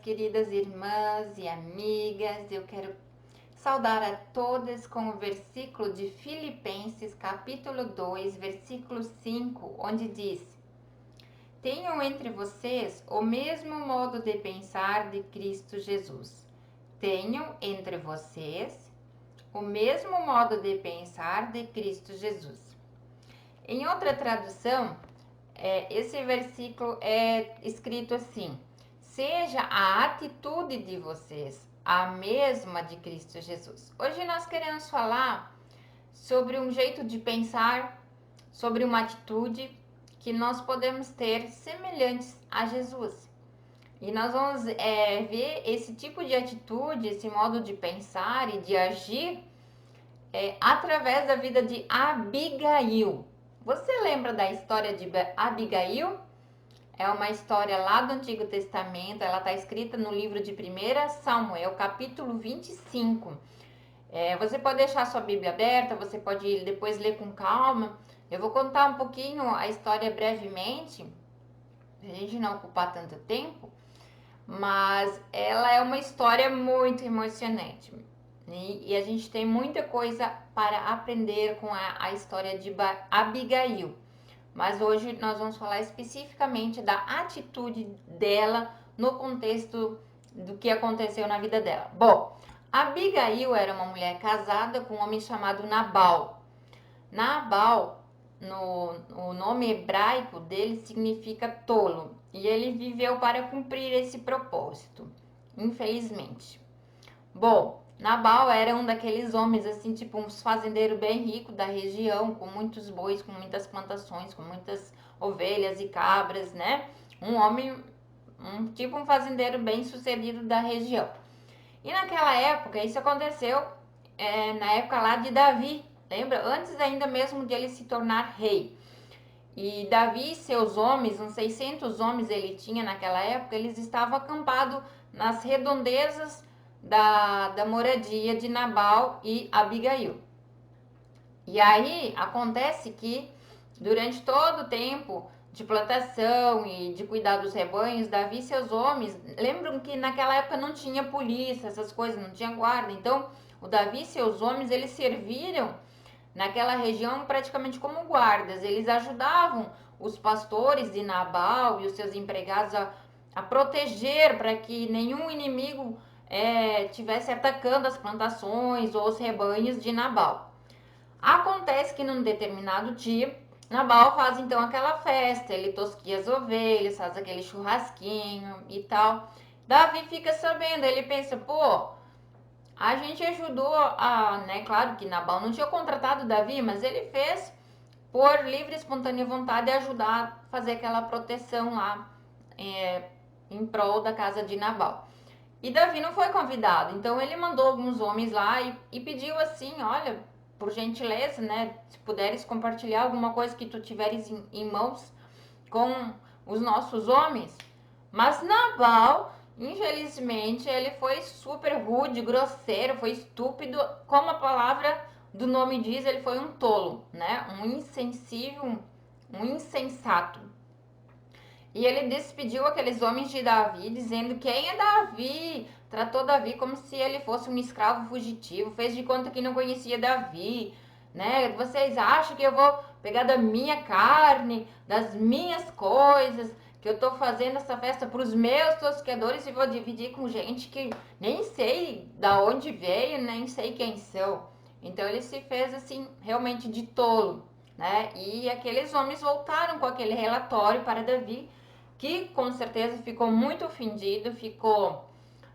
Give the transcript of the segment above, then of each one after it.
queridas irmãs e amigas. Eu quero saudar a todas com o versículo de Filipenses, capítulo 2, versículo 5, onde diz: Tenham entre vocês o mesmo modo de pensar de Cristo Jesus. Tenham entre vocês o mesmo modo de pensar de Cristo Jesus. Em outra tradução, esse versículo é escrito assim: seja a atitude de vocês a mesma de Cristo Jesus. Hoje nós queremos falar sobre um jeito de pensar, sobre uma atitude que nós podemos ter semelhantes a Jesus. E nós vamos ver esse tipo de atitude, esse modo de pensar e de agir através da vida de Abigail. Você lembra da história de Abigail? É uma história lá do Antigo Testamento, ela está escrita no livro de 1 Samuel, capítulo 25. Você pode deixar sua Bíblia aberta, você pode depois ler com calma. Eu vou contar um pouquinho a história brevemente, para a gente não ocupar tanto tempo, mas ela é uma história muito emocionante. E a gente tem muita coisa para aprender com a história de Abigail. Mas hoje nós vamos falar especificamente da atitude dela no contexto do que aconteceu na vida dela. Bom, Abigail era uma mulher casada com um homem chamado Nabal. Nabal, o nome hebraico dele significa tolo. E ele viveu para cumprir esse propósito, infelizmente. Bom, Nabal era um daqueles homens, assim, tipo uns fazendeiros bem ricos da região, com muitos bois, com muitas plantações, com muitas ovelhas e cabras, né? Um homem, tipo um fazendeiro bem sucedido da região. E naquela época, isso aconteceu na época lá de Davi, lembra? Antes ainda mesmo de ele se tornar rei. E Davi e seus homens, uns 600 homens ele tinha naquela época, eles estavam acampados nas redondezas da moradia de Nabal e Abigail. E aí acontece que durante todo o tempo de plantação e de cuidar dos rebanhos, Davi e seus homens, lembram que naquela época não tinha polícia, essas coisas, não tinha guarda. Então, o Davi e seus homens, eles serviram naquela região praticamente como guardas. Eles ajudavam os pastores de Nabal e os seus empregados a proteger para que nenhum inimigo tivesse atacando as plantações ou os rebanhos de Nabal. Acontece que num determinado dia, Nabal faz então aquela festa, ele tosquia as ovelhas, faz aquele churrasquinho e tal. Davi fica sabendo, ele pensa, pô, a gente ajudou né, claro que Nabal não tinha contratado Davi, mas ele fez por livre e espontânea vontade ajudar a fazer aquela proteção lá em prol da casa de Nabal. E Davi não foi convidado, então ele mandou alguns homens lá e pediu assim, olha, por gentileza, né, se puderes compartilhar alguma coisa que tu tiveres em mãos com os nossos homens. Mas Nabal, infelizmente, ele foi super rude, grosseiro, foi estúpido, como a palavra do nome diz, ele foi um tolo, né, um insensível, um insensato. E ele despediu aqueles homens de Davi, dizendo: quem é Davi? Tratou Davi como se ele fosse um escravo fugitivo, fez de conta que não conhecia Davi, né? Vocês acham que eu vou pegar da minha carne, das minhas coisas, que eu tô fazendo essa festa para os meus tosquedores e vou dividir com gente que nem sei da onde veio, nem sei quem são. Então ele se fez assim, realmente de tolo, né? E aqueles homens voltaram com aquele relatório para Davi, que com certeza ficou muito ofendido, ficou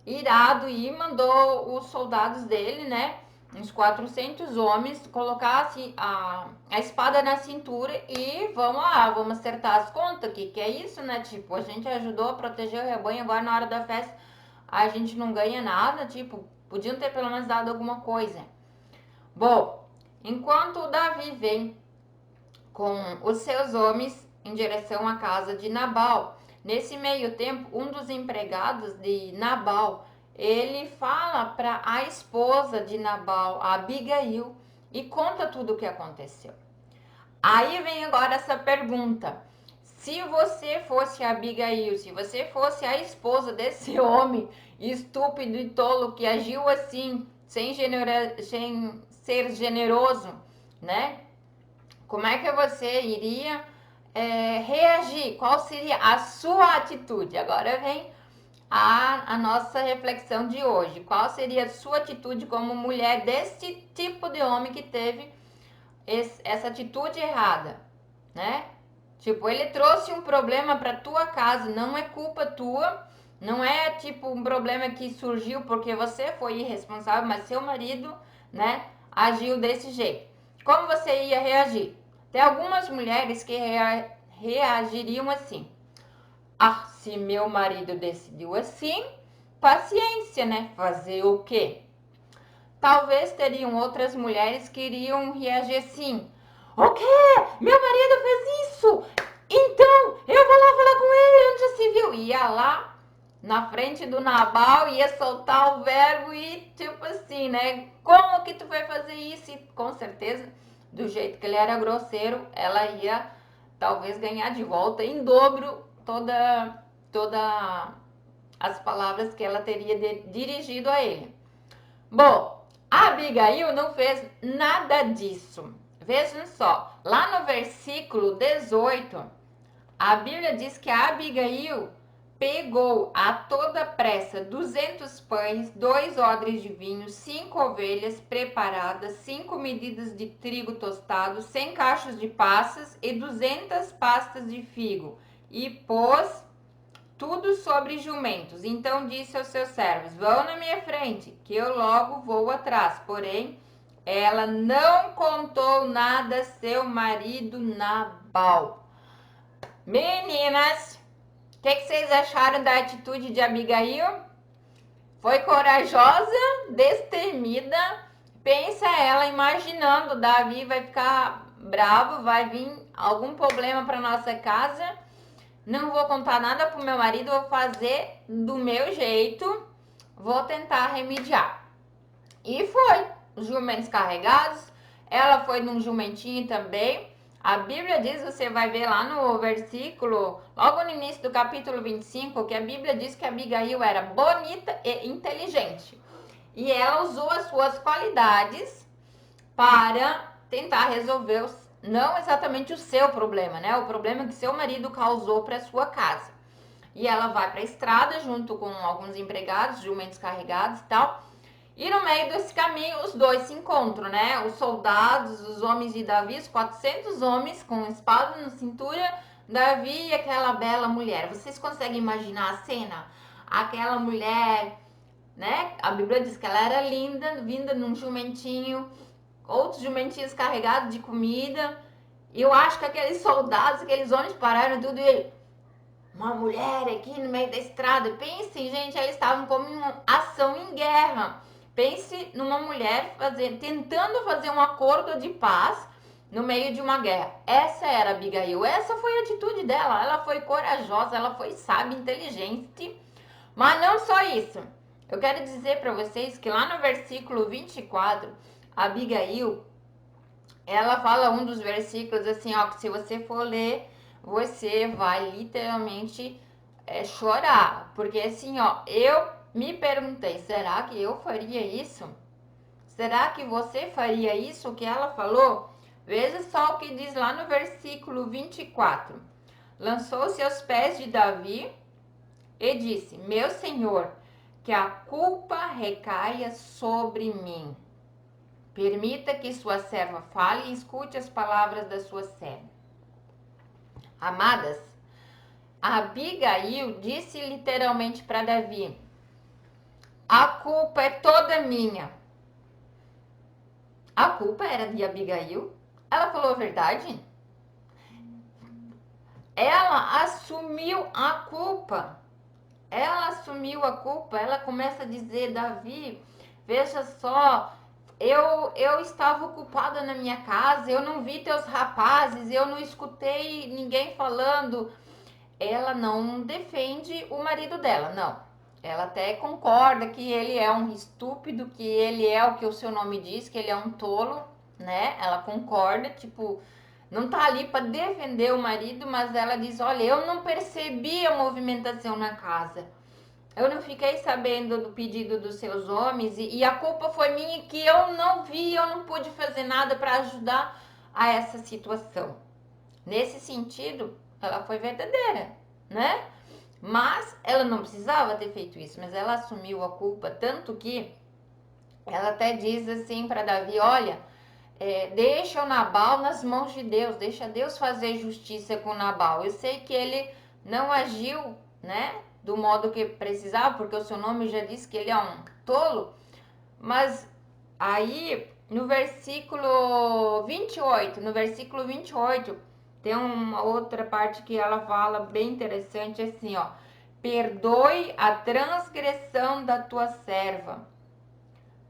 irado e mandou os soldados dele, né, uns 400 homens, colocar assim, a espada na cintura e vamos lá, vamos acertar as contas, que é isso, né, tipo, a gente ajudou a proteger o rebanho, agora na hora da festa a gente não ganha nada, tipo, podiam ter pelo menos dado alguma coisa. Bom, enquanto o Davi vem com os seus homens em direção à casa de Nabal. Nesse meio tempo, um dos empregados de Nabal, ele fala para a esposa de Nabal, a Abigail, e conta tudo o que aconteceu. Aí vem agora essa pergunta: Se você fosse a Abigail, se você fosse a esposa desse homem estúpido e tolo que agiu assim, sem ser generoso, né? Como é que você iria reagir? Qual seria a sua atitude? Agora vem a nossa reflexão de hoje. Qual seria a sua atitude como mulher desse tipo de homem que teve essa atitude errada, né? Tipo, ele trouxe um problema para tua casa, não é culpa tua, não é tipo um problema que surgiu porque você foi irresponsável, mas seu marido, né, agiu desse jeito. Como você ia reagir? Tem algumas mulheres que reagiriam assim: ah, se meu marido decidiu assim, paciência, né? Fazer o quê? Talvez teriam outras mulheres que iriam reagir assim: o quê? Meu marido fez isso? Então eu vou lá falar com ele, onde já se viu? Ia lá na frente do Nabal, ia soltar o verbo e tipo assim, né? Como que tu vai fazer isso? E com certeza, do jeito que ele era grosseiro, ela ia talvez ganhar de volta em dobro toda as palavras que ela teria dirigido a ele. Bom, a Abigail não fez nada disso. Vejam só, lá no versículo 18, a Bíblia diz que a Abigail pegou a toda pressa 200 pães, 2 odres de vinho, 5 ovelhas preparadas, 5 medidas de trigo tostado, 100 cachos de passas e 200 pastas de figo, e pôs tudo sobre jumentos. Então disse aos seus servos: vão na minha frente, que eu logo vou atrás. Porém, ela não contou nada a seu marido Nabal. Meninas, o que vocês acharam da atitude de Abigail? Foi corajosa, destemida. Pensa ela imaginando: Davi vai ficar bravo, vai vir algum problema para nossa casa. Não vou contar nada pro meu marido, vou fazer do meu jeito, vou tentar remediar. E foi, os jumentos carregados, ela foi num jumentinho também. A Bíblia diz, você vai ver lá no versículo, logo no início do capítulo 25, que a Bíblia diz que Abigail era bonita e inteligente. E ela usou as suas qualidades para tentar resolver não exatamente o seu problema, né? O problema que seu marido causou para sua casa. E ela vai para a estrada junto com alguns empregados, jumentos carregados e tal. E no meio desse caminho, os dois se encontram, né? Os soldados, os homens de Davi, os 400 homens com espada na cintura, Davi e aquela bela mulher. Vocês conseguem imaginar a cena? Aquela mulher, né? A Bíblia diz que ela era linda, vinda num jumentinho, outros jumentinhos carregados de comida. E eu acho que aqueles soldados, aqueles homens pararam tudo e uma mulher aqui no meio da estrada. Pensem, gente, eles estavam como em uma ação em guerra. Pense numa mulher tentando fazer um acordo de paz no meio de uma guerra. Essa era a Abigail, essa foi a atitude dela. Ela foi corajosa, ela foi sábia, inteligente. Mas não só isso. Eu quero dizer para vocês que lá no versículo 24, a Abigail, ela fala um dos versículos assim, ó, que se você for ler, você vai literalmente chorar. Porque assim, ó, eu me perguntei, será que eu faria isso? Será que você faria isso, o que ela falou? Veja só o que diz lá no versículo 24. Lançou-se aos pés de Davi e disse: meu senhor, que a culpa recaia sobre mim. Permita que sua serva fale e escute as palavras da sua serva. Amadas, Abigail disse literalmente para Davi: a culpa é toda minha. A culpa era de Abigail? Ela falou a verdade? Ela assumiu a culpa. Ela assumiu a culpa. Ela começa a dizer: Davi, veja só, eu estava ocupada na minha casa, eu não vi teus rapazes, eu não escutei ninguém falando. Ela não defende o marido dela, não. Ela até concorda que ele é um estúpido, que ele é o que o seu nome diz, que ele é um tolo, né? Ela concorda, tipo, não tá ali para defender o marido, mas ela diz: olha, eu não percebi a movimentação na casa. Eu não fiquei sabendo do pedido dos seus homens e a culpa foi minha que eu não vi, eu não pude fazer nada para ajudar a essa situação. Nesse sentido, ela foi verdadeira, né? Mas ela não precisava ter feito isso, mas ela assumiu a culpa, tanto que ela até diz assim para Davi: olha, deixa o Nabal nas mãos de Deus, deixa Deus fazer justiça com Nabal. Eu sei que ele não agiu, né, do modo que precisava, porque o seu nome já diz que ele é um tolo, mas aí no versículo 28, tem uma outra parte que ela fala bem interessante assim, ó: perdoe a transgressão da tua serva.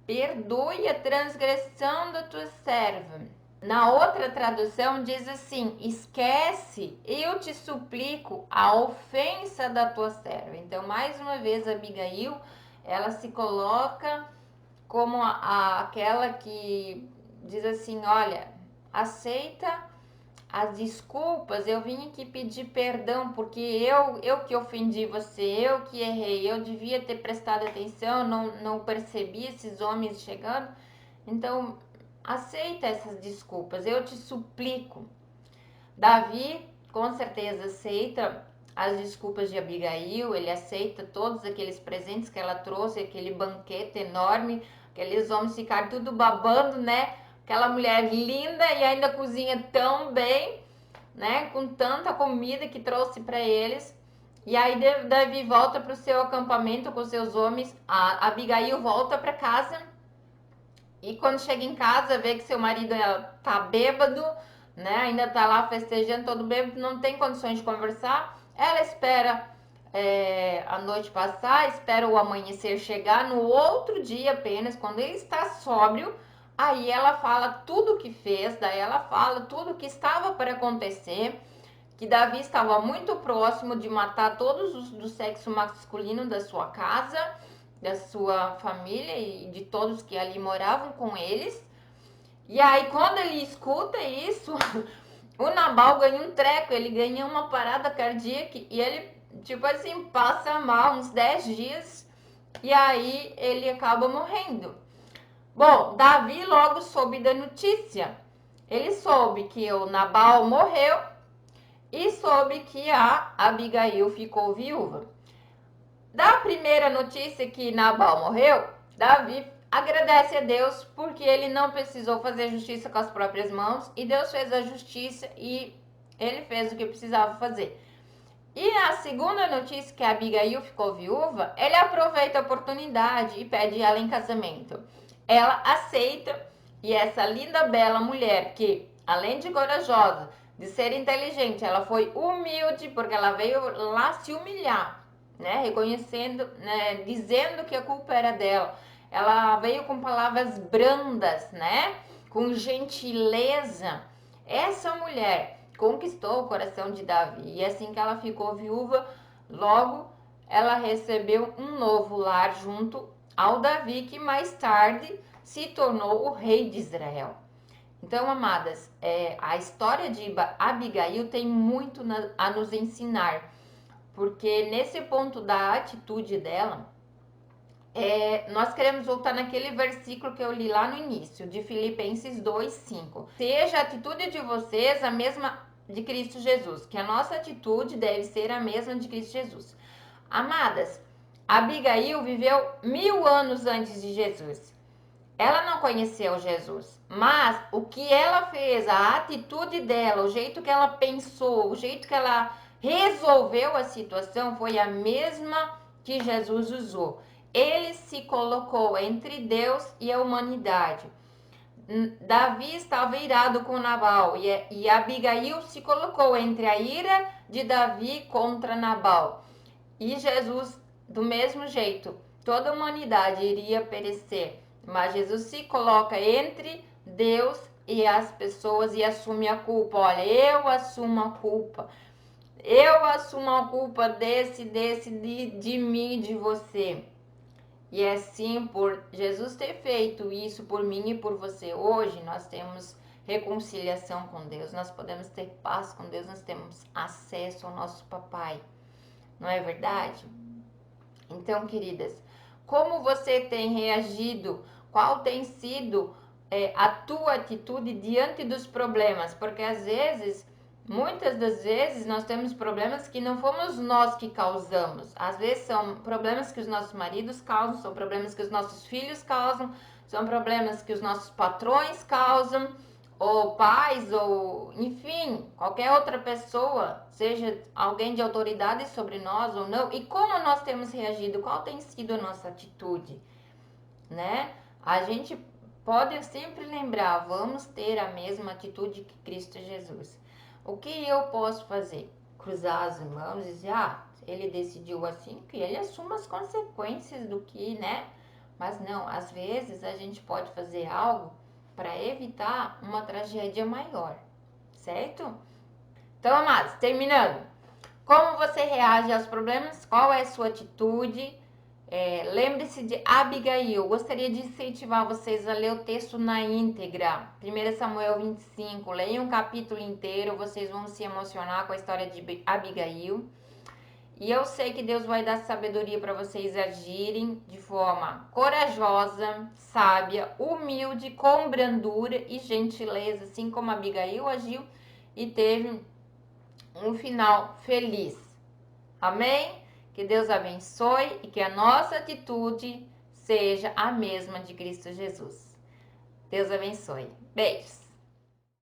Perdoe a transgressão da tua serva. Na outra tradução diz assim: esquece, eu te suplico, a ofensa da tua serva. Então, mais uma vez, Abigail, ela se coloca como aquela que diz assim: olha, aceita as desculpas, eu vim aqui pedir perdão, porque eu que ofendi você, eu que errei, eu devia ter prestado atenção, não percebi esses homens chegando, então aceita essas desculpas, eu te suplico. Davi com certeza aceita as desculpas de Abigail, ele aceita todos aqueles presentes que ela trouxe, aquele banquete enorme, aqueles homens ficaram tudo babando, né? Aquela mulher linda e ainda cozinha tão bem, né? Com tanta comida que trouxe para eles. E aí Davi volta para o seu acampamento com seus homens. A Abigail volta para casa. E quando chega em casa, vê que seu marido tá bêbado, né? Ainda tá lá festejando, todo bêbado, não tem condições de conversar. Ela espera a noite passar, espera o amanhecer chegar. No outro dia apenas, quando ele está sóbrio, aí ela fala tudo o que fez, daí ela fala tudo o que estava para acontecer, que Davi estava muito próximo de matar todos os do sexo masculino da sua casa, da sua família e de todos que ali moravam com eles. E aí, quando ele escuta isso, o Nabal ganha um treco, ele ganha uma parada cardíaca e ele, tipo assim, passa mal uns 10 dias e aí ele acaba morrendo. Bom, Davi logo soube da notícia. Ele soube que o Nabal morreu e soube que a Abigail ficou viúva. Da primeira notícia que Nabal morreu, Davi agradece a Deus porque ele não precisou fazer justiça com as próprias mãos e Deus fez a justiça e ele fez o que precisava fazer. E a segunda notícia que a Abigail ficou viúva, ele aproveita a oportunidade e pede ela em casamento. Ela aceita e essa linda, bela mulher que, além de corajosa, de ser inteligente, ela foi humilde porque ela veio lá se humilhar, né? Reconhecendo, né? Dizendo que a culpa era dela. Ela veio com palavras brandas, né? Com gentileza. Essa mulher conquistou o coração de Davi e assim que ela ficou viúva, logo ela recebeu um novo lar junto ao Davi, que mais tarde se tornou o rei de Israel. Então, amadas, a história de Abigail tem muito a nos ensinar, porque nesse ponto da atitude dela, nós queremos voltar naquele versículo que eu li lá no início, de Filipenses 2:5. Seja a atitude de vocês a mesma de Cristo Jesus, que a nossa atitude deve ser a mesma de Cristo Jesus. Amadas, Abigail viveu 1000 anos antes de Jesus. Ela não conheceu Jesus, mas o que ela fez, a atitude dela, o jeito que ela pensou, o jeito que ela resolveu a situação foi a mesma que Jesus usou. Ele se colocou entre Deus e a humanidade. Davi estava irado com Nabal e Abigail se colocou entre a ira de Davi contra Nabal. E Jesus, do mesmo jeito, toda a humanidade iria perecer, mas Jesus se coloca entre Deus e as pessoas e assume a culpa. Olha, eu assumo a culpa. Eu assumo a culpa de mim, de você. E assim, por Jesus ter feito isso por mim e por você hoje, nós temos reconciliação com Deus, nós podemos ter paz com Deus, nós temos acesso ao nosso papai. Não é verdade? Então, queridas, como você tem reagido? Qual tem sido a tua atitude diante dos problemas? Porque às vezes, muitas das vezes, nós temos problemas que não fomos nós que causamos. Às vezes são problemas que os nossos maridos causam, são problemas que os nossos filhos causam, são problemas que os nossos patrões causam, ou pais, ou enfim, qualquer outra pessoa, seja alguém de autoridade sobre nós ou não, e como nós temos reagido, qual tem sido a nossa atitude, né? A gente pode sempre lembrar, vamos ter a mesma atitude que Cristo Jesus. O que eu posso fazer? Cruzar as mãos e dizer, ele decidiu assim, que ele assuma as consequências do que, né? Mas não, às vezes a gente pode fazer algo para evitar uma tragédia maior, certo? Então, amados, terminando. Como você reage aos problemas? Qual é a sua atitude? Lembre-se de Abigail. Gostaria de incentivar vocês a ler o texto na íntegra. 1 Samuel 25. Leiam um capítulo inteiro. Vocês vão se emocionar com a história de Abigail. E eu sei que Deus vai dar sabedoria para vocês agirem de forma corajosa, sábia, humilde, com brandura e gentileza, assim como Abigail agiu e teve um final feliz. Amém? Que Deus abençoe e que a nossa atitude seja a mesma de Cristo Jesus. Deus abençoe. Beijos.